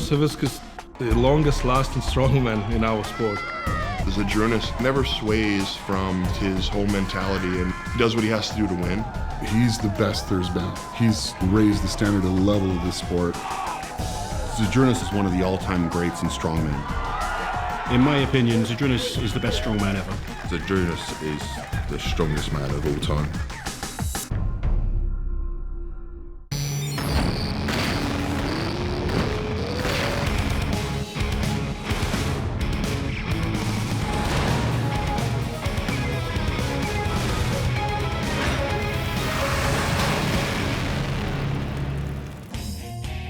Žydrūnas Savickas, the longest-lasting strongman in our sport. Žydrūnas never sways from his whole mentality and does what he has to do to win. He's the best there's been. He's raised the standard and level of this sport. Žydrūnas is one of the all-time greats in strongmen. In my opinion, Žydrūnas is the best strongman ever. Žydrūnas is the strongest man of all time.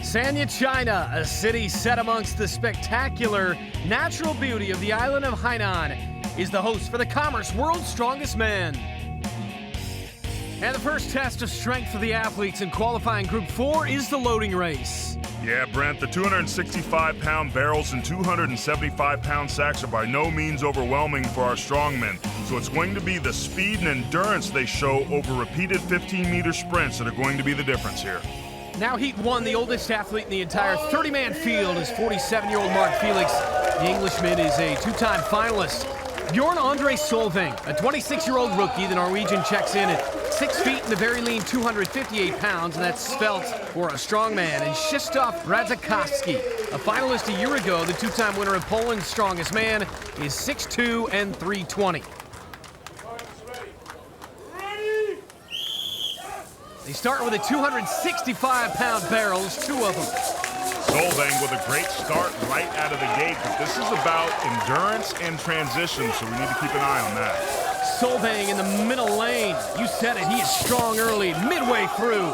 Sanya, China, a city set amongst the spectacular natural beauty of the island of Hainan, is the host for the Commerce World's Strongest Man. And the first test of strength for the athletes in qualifying Group 4 is the loading race. Yeah, Brent, the 265-pound barrels and 275-pound sacks are by no means overwhelming for our strongmen. So it's going to be the speed and endurance they show over repeated 15-meter sprints that are going to be the difference here. Now Heat 1, the oldest athlete in the entire 30-man field is 47-year-old Mark Felix. The Englishman is a two-time finalist. Bjørn Solvang, a 26-year-old rookie. The Norwegian checks in at 6 feet and a very lean 258 pounds, and that's svelte for a strongman. And Krzysztof Radzikowski, a finalist a year ago, the two-time winner of Poland's Strongest Man, is 6'2" and 320. They start with a 265-pound barrels, two of them. Solvang with a great start right out of the gate, but this is about endurance and transition, so we need to keep an eye on that. Solvang in the middle lane. You said it, he is strong early, midway through.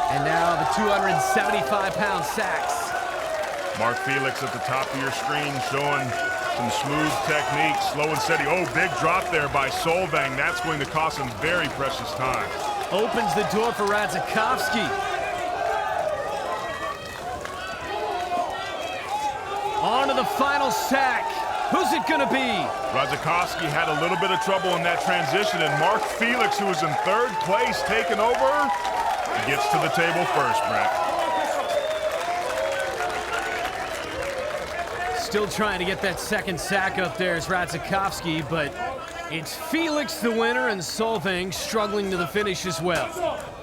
And now the 275-pound sacks. Mark Felix at the top of your screen showing some smooth technique, slow and steady. Oh, big drop there by Solvang. That's going to cost him very precious time. Opens the door for Radzikowski. On to the final sack. Who's it gonna be? Radzikowski had a little bit of trouble in that transition, and Mark Felix, who was in third place, taking over, he gets to the table first, Brent. Still trying to get that second sack up there is Radzikowski, but it's Felix the winner and Solvang struggling to the finish as well.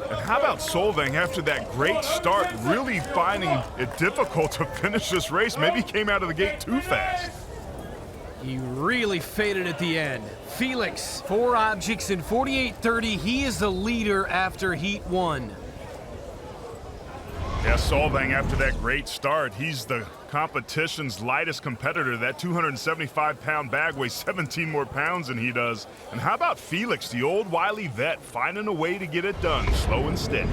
And how about Solvang after that great start, really finding it difficult to finish this race? Maybe he came out of the gate too fast. He really faded at the end. Felix, 4 objects in 48.30. He is the leader after Heat 1. Yeah, Solvang after that great start, he's the competition's lightest competitor. That 275-pound bag weighs 17 more pounds than he does. And how about Felix, the old wily vet, finding a way to get it done, slow and steady.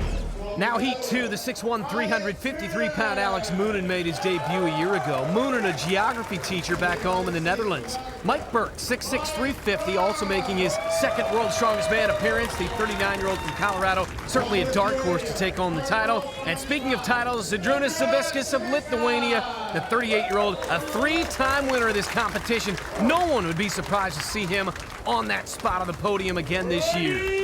Now Heat 2, the 6'1", 353-pound Alex Moonen made his debut a year ago. Moonen, a geography teacher back home in the Netherlands. Mike Burke, 6'6", 350, also making his second World's Strongest Man appearance. The 39-year-old from Colorado, certainly a dark horse to take on the title. And speaking of titles, Žydrūnas Savickas of Lithuania, the 38-year-old, a 3-time winner of this competition. No one would be surprised to see him on that spot on the podium again this year.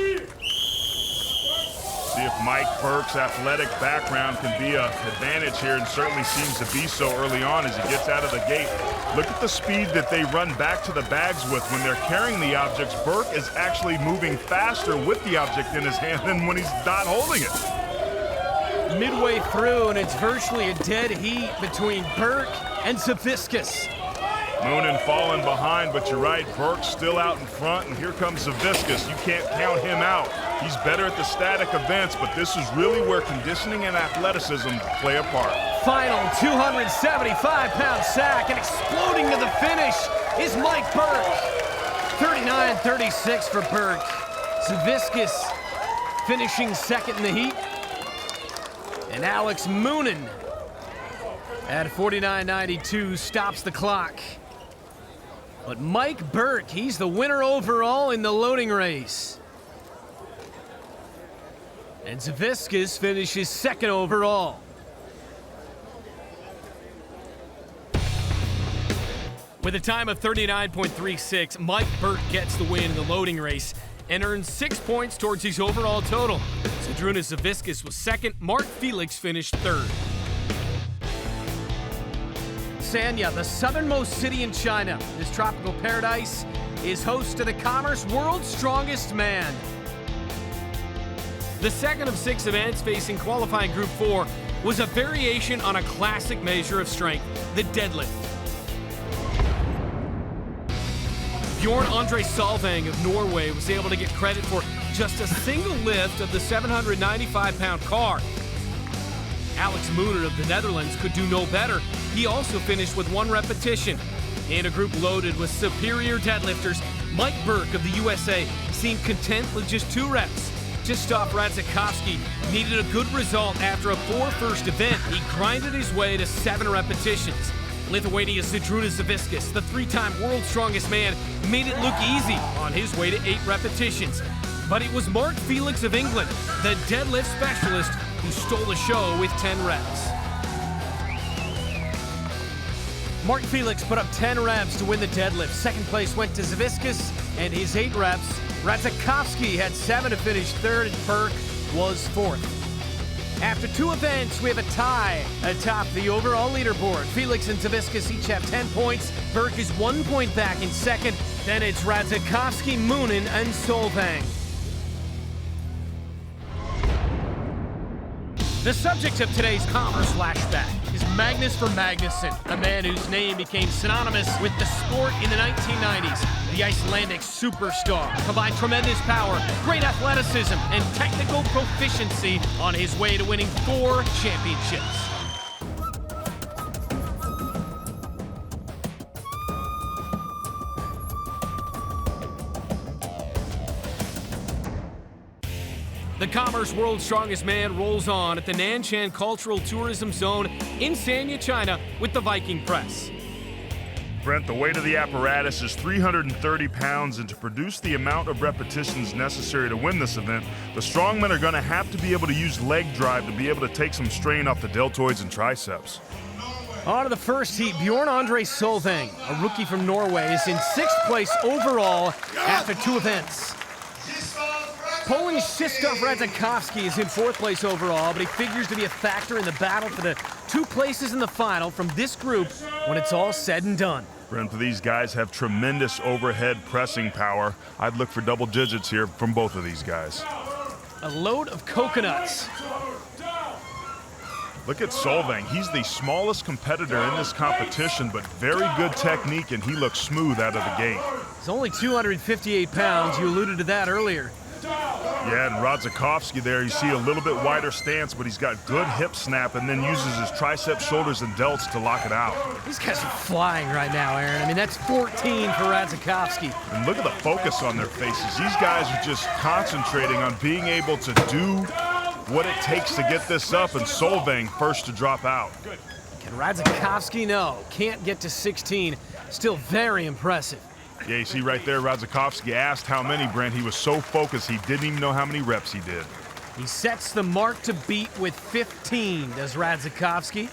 See if Mike Burke's athletic background can be an advantage here, and certainly seems to be so early on as he gets out of the gate. Look at the speed that they run back to the bags with when they're carrying the objects. Burke is actually moving faster with the object in his hand than when he's not holding it. Midway through, and it's virtually a dead heat between Burke and Savickas. Moonen falling behind, but you're right, Burke's still out in front, and here comes Savickas. You can't count him out. He's better at the static events, but this is really where conditioning and athleticism play a part. Final 275-pound sack, and exploding to the finish is Mike Burke. 39-36 for Burke. Savickas finishing second in the heat. And Alex Moonen at 49.92 stops the clock. But Mike Burke, he's the winner overall in the loading race. And Savickas finishes second overall. With a time of 39.36, Mike Burke gets the win in the loading race and earns 6 points towards his overall total. Žydrūnas Savickas was second, Mark Felix finished third. Sanya, the southernmost city in China. This tropical paradise is host to the Commerce World's Strongest Man. The second of 6 events facing qualifying Group 4 was a variation on a classic measure of strength, the deadlift. Bjørn Solvang of Norway was able to get credit for just a single lift of the 795-pound car. Moonen of the Netherlands could do no better. He also finished with 1 repetition. In a group loaded with superior deadlifters, Burke of the USA seemed content with just 2 reps. Krzysztof Radzikowski needed a good result after a poor first event. He grinded his way to 7 repetitions. Lithuania's Žydrūnas Savickas, the 3-time world's strongest man, made it look easy on his way to 8 repetitions. But it was Felix of England, the deadlift specialist, who stole the show with 10 reps. Felix put up 10 reps to win the deadlift. Second place went to Savickas and his 8 reps. Radzikowski had 7 to finish 3rd, and Burke was 4th. After 2 events, we have a tie atop the overall leaderboard. Felix and Savickas each have 10 points. Burke is 1 point back in second. Then it's Radzikowski, Moonen, and Solvang. The subject of today's Commerce Flashback is Magnus for Magnussen, a man whose name became synonymous with the sport in the 1990s. The Icelandic superstar combined tremendous power, great athleticism, and technical proficiency on his way to winning 4 championships. The Commerce World's Strongest Man rolls on at the Nanshan Cultural Tourism Zone in Sanya, China with the Viking press. Brent, the weight of the apparatus is 330 pounds, and to produce the amount of repetitions necessary to win this event, the strongmen are going to have to be able to use leg drive to be able to take some strain off the deltoids and triceps. On to the first heat, Bjørn Solvang, a rookie from Norway, is in 6th place overall after 2 events. Poland's Krzysztof Radzikowski is in 4th place overall, but he figures to be a factor in the battle for the 2 places in the final from this group when it's all said and done. Brent, these guys have tremendous overhead pressing power. I'd look for double digits here from both of these guys. A load of coconuts. Look at Solvang. He's the smallest competitor in this competition, but very good technique, and he looks smooth out of the gate. He's only 258 pounds. You alluded to that earlier. Yeah, and Radzikowski there, you see a little bit wider stance, but he's got good hip snap and then uses his triceps, shoulders, and delts to lock it out. These guys are flying right now, Aaron. I mean, that's 14 for Radzikowski. And look at the focus on their faces. These guys are just concentrating on being able to do what it takes to get this up, and Solvang first to drop out. Can Radzikowski? No, can't get to 16. Still very impressive. Yeah, you see right there, Radzikowski asked how many, Brent. He was so focused, he didn't even know how many reps he did. He sets the mark to beat with 15, does Radzikowski.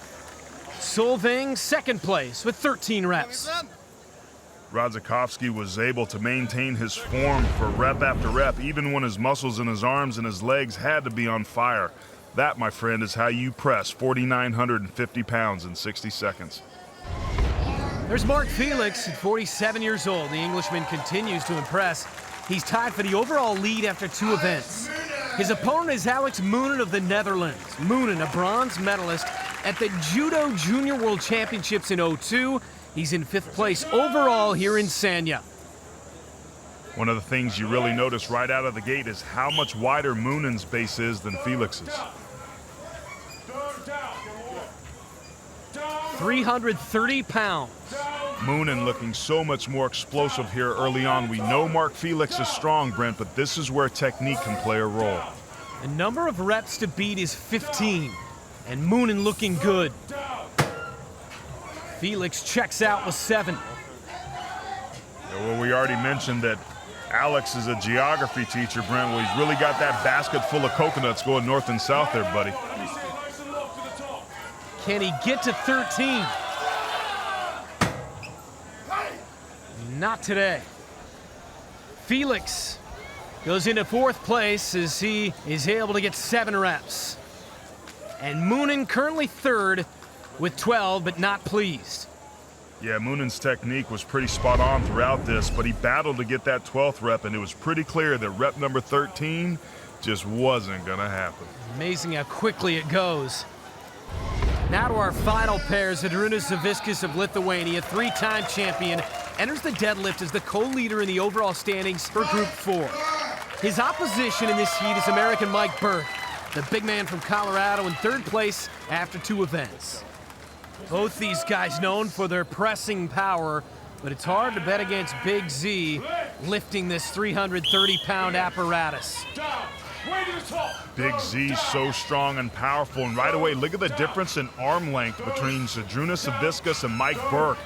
Solvang, 2nd place with 13 reps. Radzikowski was able to maintain his form for rep after rep, even when his muscles in his arms and his legs had to be on fire. That, my friend, is how you press 4,950 pounds in 60 seconds. There's Felix, at 47 years old. The Englishman continues to impress. He's tied for the overall lead after 2 events. His opponent is Moonen of the Netherlands. Moonen, a bronze medalist at the Judo Junior World Championships in 2002. He's in 5th place overall here in Sanya. One of the things you really notice right out of the gate is how much wider Moonen's base is than Felix's. 330 pounds. Moonen looking so much more explosive here early on. We know Felix is strong, Brent, but this is where technique can play a role. The number of reps to beat is 15, and Moonen looking good. Felix checks out with 7. Yeah, well, we already mentioned that Alex is a geography teacher, Brent. Well, he's really got that basket full of coconuts going north and south there, buddy. Can he get to 13? Not today. Felix goes into 4th place as he is able to get 7 reps. And Moonen currently 3rd with 12, but not pleased. Yeah, Moonen's technique was pretty spot on throughout this, but he battled to get that 12th rep, and it was pretty clear that rep number 13 just wasn't gonna happen. Amazing how quickly it goes. Now to our final pair. Žydrūnas Savickas of Lithuania, three-time champion, enters the deadlift as the co-leader in the overall standings for Group 4. His opposition in this heat is American Mike Burke, the big man from Colorado, in third place after 2 events. Both these guys known for their pressing power, but it's hard to bet against Big Z lifting this 330-pound apparatus. Big Z's so strong and powerful, and right away, look at the difference in arm length between Žydrūnas Savickas and Mike Burke.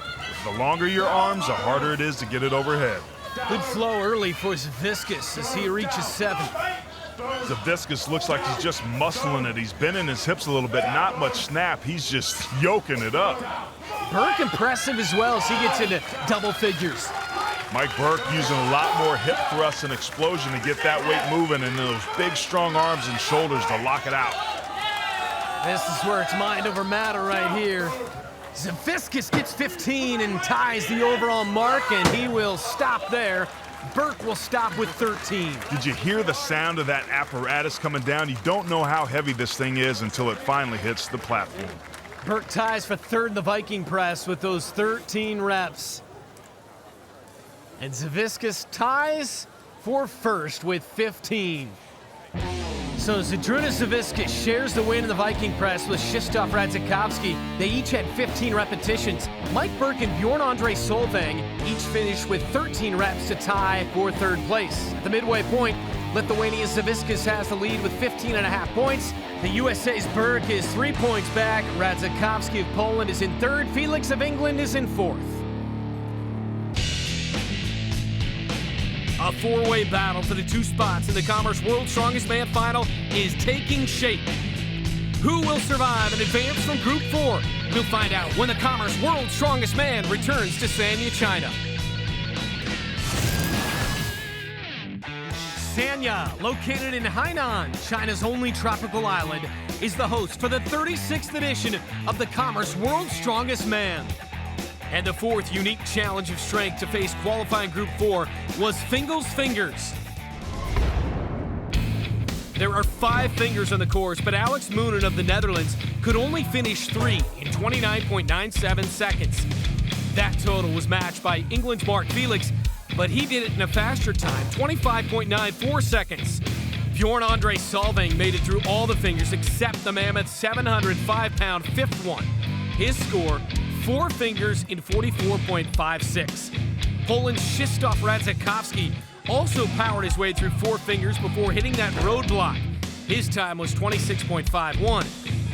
The longer your arms, the harder it is to get it overhead. Good flow early for Savickas as he reaches 7th. Savickas looks like he's just muscling it. He's bending his hips a little bit, not much snap. He's just yoking it up. Burke impressive as well as he gets into double figures. Mike Burke using a lot more hip thrust and explosion to get that weight moving, and those big, strong arms and shoulders to lock it out. This is where it's mind over matter right here. Savickas gets 15 and ties the overall mark, and he will stop there. Burke will stop with 13. Did you hear the sound of that apparatus coming down? You don't know how heavy this thing is until it finally hits the platform. Burke ties for 3rd in the Viking press with those 13 reps. And Savickas ties for 1st with 15. So Žydrūnas Savickas shares the win in the Viking press with Krzysztof Radzikowski. They each had 15 repetitions. Mike Burke and Bjørn Solvang each finished with 13 reps to tie for 3rd place. At the midway point, Lithuania's Savickas has the lead with 15.5 points. The USA's Burke is 3 points back. Radzikowski of Poland is in 3rd. Felix of England is in 4th. A 4-way battle for the 2 spots in the Commerce World's Strongest Man final is taking shape. Who will survive and advance from Group 4? We'll find out when the Commerce World's Strongest Man returns to Sanya, China. Sanya, located in Hainan, China's only tropical island, is the host for the 36th edition of the Commerce World's Strongest Man. And the 4th unique challenge of strength to face qualifying Group 4 was Fingal's Fingers. There are 5 fingers on the course, but Alex Moonen of the Netherlands could only finish 3 in 29.97 seconds. That total was matched by England's Mark Felix, but he did it in a faster time, 25.94 seconds. Bjørn Solvang made it through all the fingers except the mammoth 705-pound 5th one. His score, 4 fingers in 44.56. Poland's Krzysztof Radzikowski also powered his way through 4 fingers before hitting that roadblock. His time was 26.51.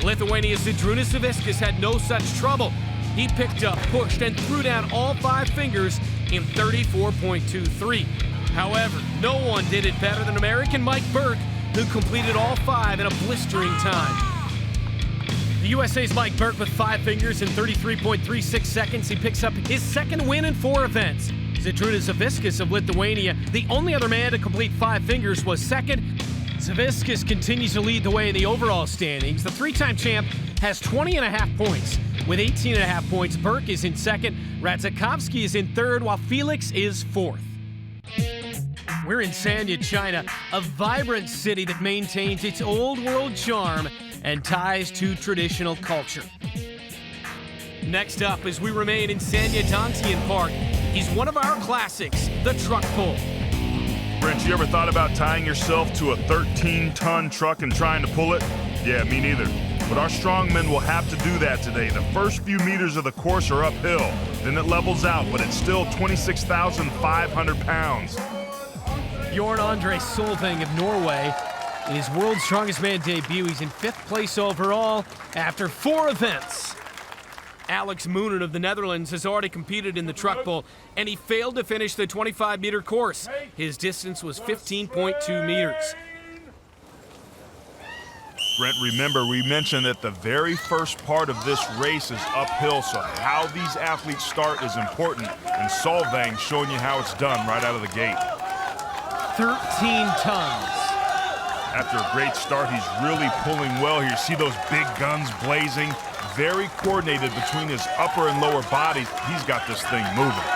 Lithuania's Žydrūnas Savickas had no such trouble. He picked up, pushed, and threw down all 5 fingers in 34.23. However, no one did it better than American Mike Burke, who completed all 5 in a blistering time. The USA's Mike Burke with 5 fingers in 33.36 seconds. He picks up his 2nd win in 4 events. Žydrūnas Savickas of Lithuania, the only other man to complete 5 fingers, was 2nd. Savickas continues to lead the way in the overall standings. The 3-time champ has 20.5 points. With 18.5 points, Burke is in 2nd. Radzikowski is in 3rd, while Felix is 4th. We're in Sanya, China, a vibrant city that maintains its old world charm and ties to traditional culture. Next up, as we remain in Sanya Dongtian Park, is one of our classics, the truck pull. Brent, you ever thought about tying yourself to a 13-ton truck and trying to pull it? Yeah, me neither. But our strongmen will have to do that today. The first few meters of the course are uphill. Then it levels out, but it's still 26,500 pounds. Bjørn Solvang of Norway. In his World's Strongest Man debut, he's in 5th place overall after 4 events. Alex Moonen of the Netherlands has already competed in the truck pull, and he failed to finish the 25-meter course. His distance was 15.2 meters. Brent, remember, we mentioned that the very first part of this race is uphill, so how these athletes start is important, and Solvang showing you how it's done right out of the gate. 13 tons. After a great start, he's really pulling well here. See those big guns blazing? very coordinated between his upper and lower bodies. He's got this thing moving.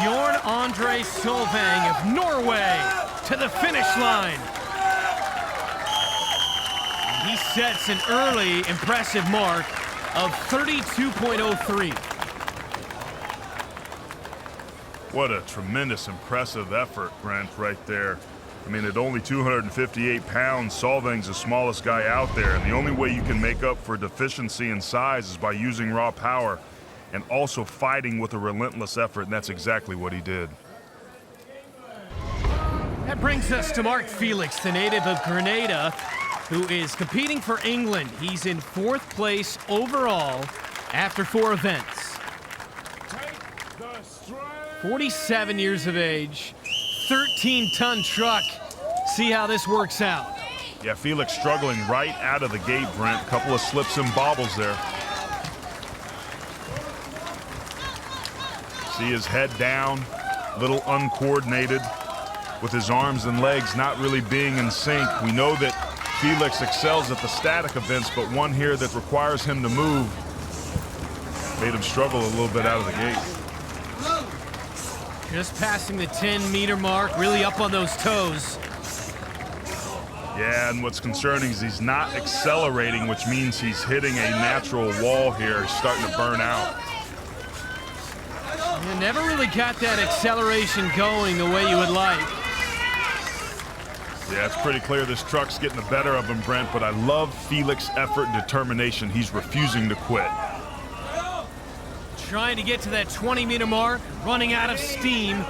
Bjørn Andre Solvang of Norway to the finish line. He sets an early impressive mark of 32.03. What a tremendous, impressive effort, Brent, right there. I mean, at only 258 pounds, Solvang's the smallest guy out there, and the only way you can make up for deficiency in size is by using raw power and also fighting with a relentless effort, and that's exactly what he did. That brings us to Mark Felix, the native of Grenada, who is competing for England. He's in 4th place overall after 4 events. 47 years of age, 13-ton truck. See how this works out. Yeah, Felix struggling right out of the gate, Brent. Couple of slips and bobbles there. See his head down, a little uncoordinated, with his arms and legs not really being in sync. We know that Felix excels at the static events, but one here that requires him to move made him struggle a little bit out of the gate. Just passing the 10-meter mark, really up on those toes. Yeah, and what's concerning is he's not accelerating, which means he's hitting a natural wall here. He's starting to burn out. You never really got that acceleration going the way you would like. Yeah, it's pretty clear this truck's getting the better of him, Brent, but I love Felix's effort and determination. He's refusing to quit. Trying to get to that 20-meter mark, running out of steam.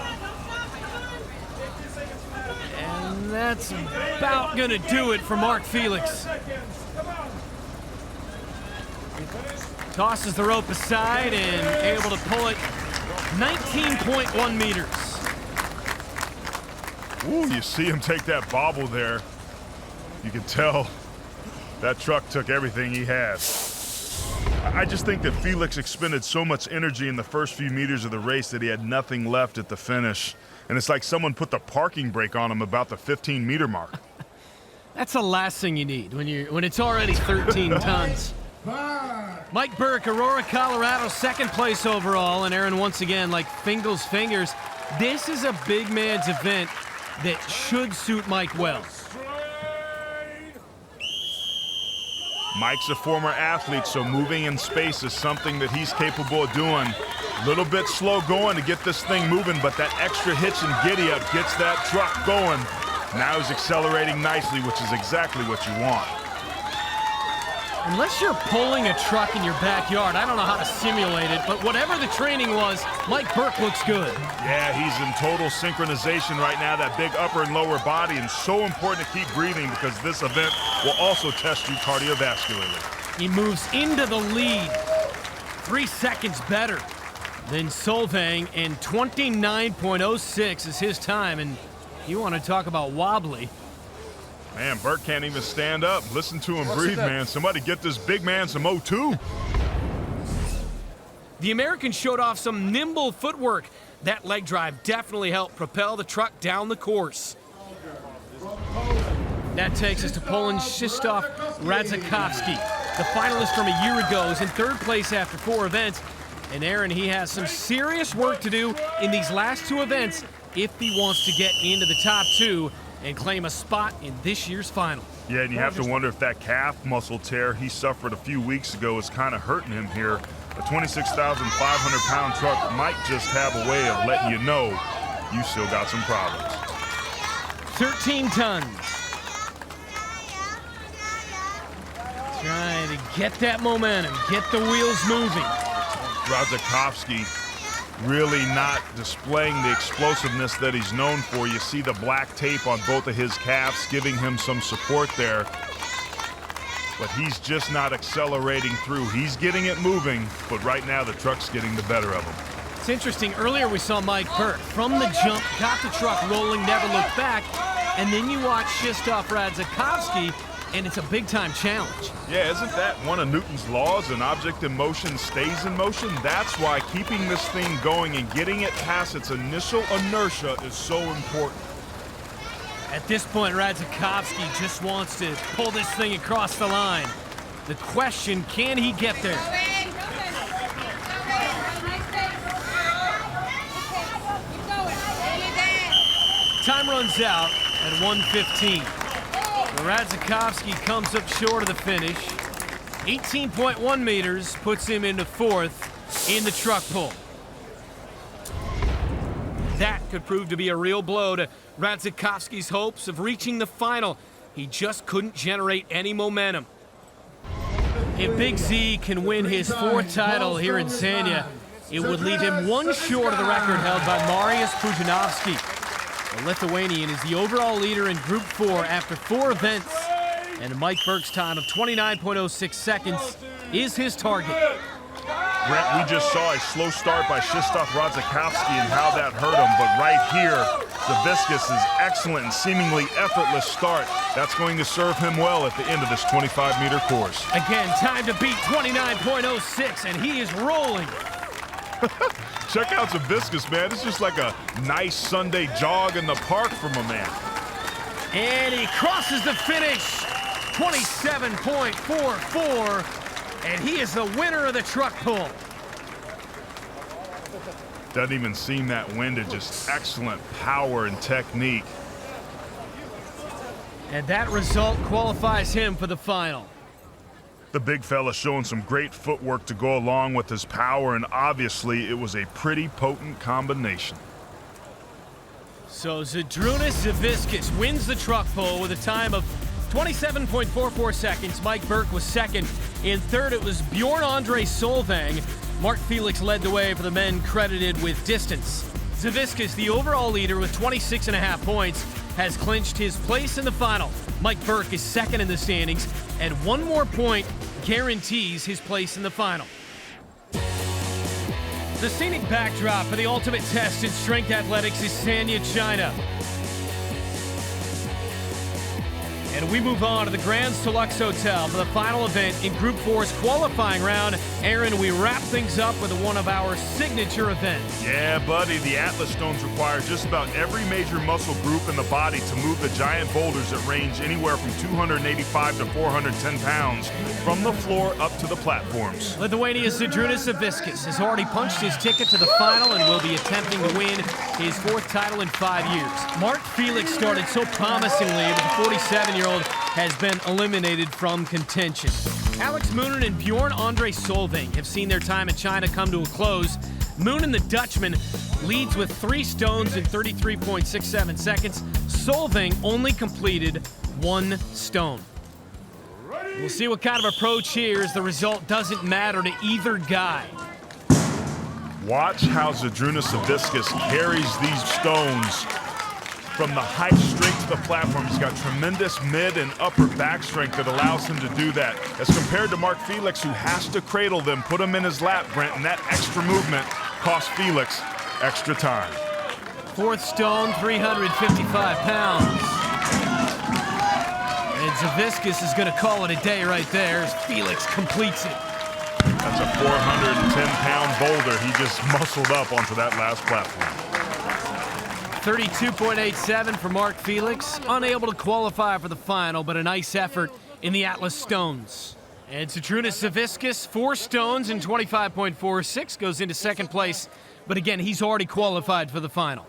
And that's about gonna do it for Mark Felix. Tosses the rope aside and able to pull it 19.1 meters. Ooh, you see him take that bobble there. You can tell that truck took everything he had. I just think that Felix expended so much energy in the first few meters of the race that he had nothing left at the finish. And it's like someone put the parking brake on him about the 15-meter mark. That's the last thing you need when it's already 13 tons. Mike Burke, Aurora, Colorado, 2nd place overall. And Aaron, once again, like Fingal's fingers, this is a big man's event that should suit Mike well. Mike's a former athlete, so moving in space is something that he's capable of doing. A little bit slow going to get this thing moving, but that extra hitch and giddy up gets that truck going. Now he's accelerating nicely, which is exactly what you want. Unless you're pulling a truck in your backyard, I don't know how to simulate it, but whatever the training was, Mike Burke looks good. Yeah, he's in total synchronization right now, that big upper and lower body, and so important to keep breathing because this event will also test you cardiovascularly. He moves into the lead, 3 seconds better than Solvang, and 29.06 is his time, and you want to talk about wobbly. Man, Burke can't even stand up. Listen to him breathe, man. Somebody get this big man some O2. The American showed off some nimble footwork. That leg drive definitely helped propel the truck down the course. That takes us to Poland's Krzysztof Radzikowski. The finalist from a year ago is in 3rd place after 4 events. And Aaron, he has some serious work to do in these last 2 events if he wants to get into the top 2 and claim a spot in this year's final. Yeah, and you have to wonder if that calf muscle tear he suffered a few weeks ago is kind of hurting him here. A 26,500-pound truck might just have a way of letting you know you still got some problems. 13 tons. Trying to get that momentum, get the wheels moving. Radzikowski really not displaying the explosiveness that he's known for. You see the black tape on both of his calves giving him some support there. But he's just not accelerating through. He's getting it moving, but right now the truck's getting the better of him. It's interesting, earlier we saw Mike Burke from the jump, got the truck rolling, never looked back, and then you watch Krzysztof Radzikowski, and it's a big-time challenge. Yeah, isn't that one of Newton's laws? An object in motion stays in motion? That's why keeping this thing going and getting it past its initial inertia is so important. At this point, Radzikowski just wants to pull this thing across the line. The question, can he get there? Time runs out at 1:15. Radzikowski comes up short of the finish. 18.1 meters puts him into 4th in the truck pull. That could prove to be a real blow to Radzikowski's hopes of reaching the final. He just couldn't generate any momentum. If Big Z can win his 4th title here in Zambia, it would leave him 1 short of the record held by Mariusz Pudzianowski. The Lithuanian is the overall leader in Group 4 after 4 events, and Mike Burke's time of 29.06 seconds is his target. Brent, we just saw a slow start by Krzysztof Radzikowski and how that hurt him, but right here, Savickas' excellent and seemingly effortless start, that's going to serve him well at the end of this 25-meter course. Again, time to beat 29.06, and he is rolling. Check out Savickas, man. It's just like a nice Sunday jog in the park from a man. And he crosses the finish, 27.44, and he is the winner of the truck pull. Doesn't even seem that winded, just excellent power and technique. And that result qualifies him for the final. The big fella showing some great footwork to go along with his power, and obviously it was a pretty potent combination. So Žydrūnas Savickas wins the truck pull with a time of 27.44 seconds. Mike Burke was 2nd. In 3rd, it was Bjørn Solvang. Mark Felix led the way for the men credited with distance. Savickas, the overall leader with 26.5 points, has clinched his place in the final. Mike Burke is 2nd in the standings, and 1 more point guarantees his place in the final. The scenic backdrop for the ultimate test in strength athletics is Zambia, China. And we move on to the Grand Solux Hotel for the final event in Group 4's qualifying round. Aaron, we wrap things up with one of our signature events. Yeah, buddy, the Atlas stones require just about every major muscle group in the body to move the giant boulders that range anywhere from 285 to 410 pounds from the floor up to the platforms. Lithuania's Žydrūnas Savickas has already punched his ticket to the final and will be attempting to win his 4th title in 5 years. Mark Felix started so promisingly, but the 47-year-old has been eliminated from contention. Alex Moonen and Bjørn Solvang have seen their time in China come to a close. Moonen, the Dutchman, leads with 3 stones in 33.67 seconds. Solvang only completed 1 stone. We'll see what kind of approach here, as the result doesn't matter to either guy. Watch how Žydrūnas Savickas carries these stones from the height straight to the platform. He's got tremendous mid and upper back strength that allows him to do that, as compared to Mark Felix, who has to cradle them, put them in his lap, Brent, and that extra movement costs Felix extra time. 4th stone, 355 pounds. And Savickas is going to call it a day right there as Felix completes it. That's a 410-pound boulder. He just muscled up onto that last platform. 32.87 for Mark Felix, unable to qualify for the final, but a nice effort in the Atlas Stones. And Žydrūnas Savickas, 4 stones in 25.46, goes into 2nd place, but again, he's already qualified for the final.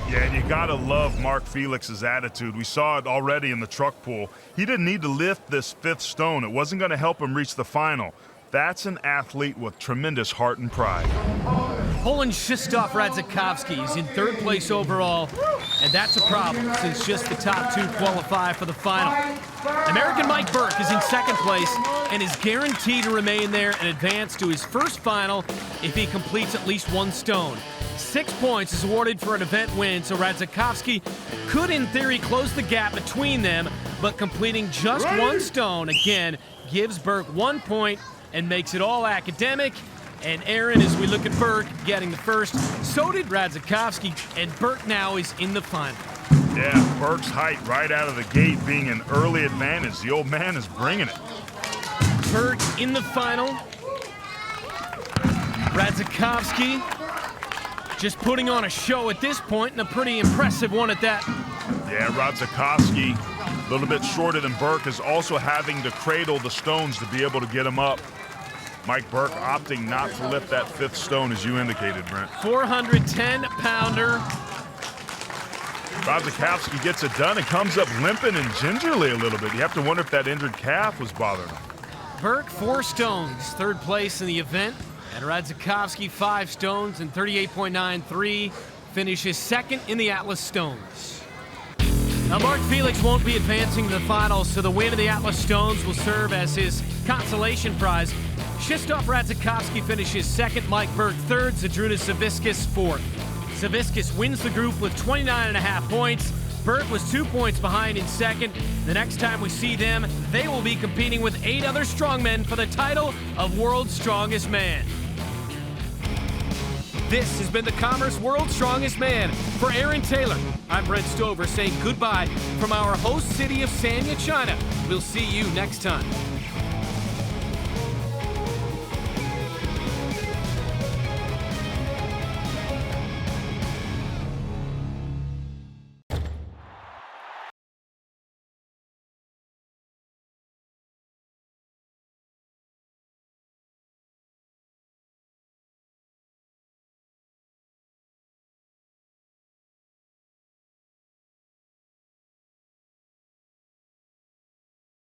Yeah, and you gotta love Mark Felix's attitude. We saw it already in the truck pull. He didn't need to lift this 5th stone. It wasn't gonna help him reach the final. That's an athlete with tremendous heart and pride. Poland's Krzysztof Radzikowski is in 3rd place overall, and that's a problem since just the top 2 qualify for the final. American Mike Burke is in 2nd place and is guaranteed to remain there and advance to his first final if he completes at least 1 stone. 6 points is awarded for an event win, so Radzikowski could in theory close the gap between them, but completing just 1 stone again gives Burke 1 point and makes it all academic. And Aaron, as we look at Burke getting the first, so did Radzikowski, and Burke now is in the final. Yeah, Burke's height right out of the gate being an early advantage. The old man is bringing it. Burke in the final. Radzikowski just putting on a show at this point, and a pretty impressive one at that. Yeah, Radzikowski, a little bit shorter than Burke, is also having to cradle the stones to be able to get them up. Mike Burke opting not to lift that 5th stone, as you indicated, Brent. 410-pounder. Radzikowski gets it done and comes up limping and gingerly a little bit. You have to wonder if that injured calf was bothering him. Burke, 4 stones, 3rd place in the event. And Radzikowski, 5 stones and 38.93, finishes 2nd in the Atlas Stones. Now, Mark Felix won't be advancing to the finals, so the win of the Atlas Stones will serve as his consolation prize. Krzysztof Radzikowski finishes 2nd, Mike Burke 3rd, Žydrūnas Savickas 4th. Savickas wins the group with 29.5 points. Burke was 2 points behind in 2nd. The next time we see them, they will be competing with 8 other strongmen for the title of World's Strongest Man. This has been the Commerce World's Strongest Man. For Aaron Taylor, I'm Brent Stover saying goodbye from our host city of Sanya, China. We'll see you next time.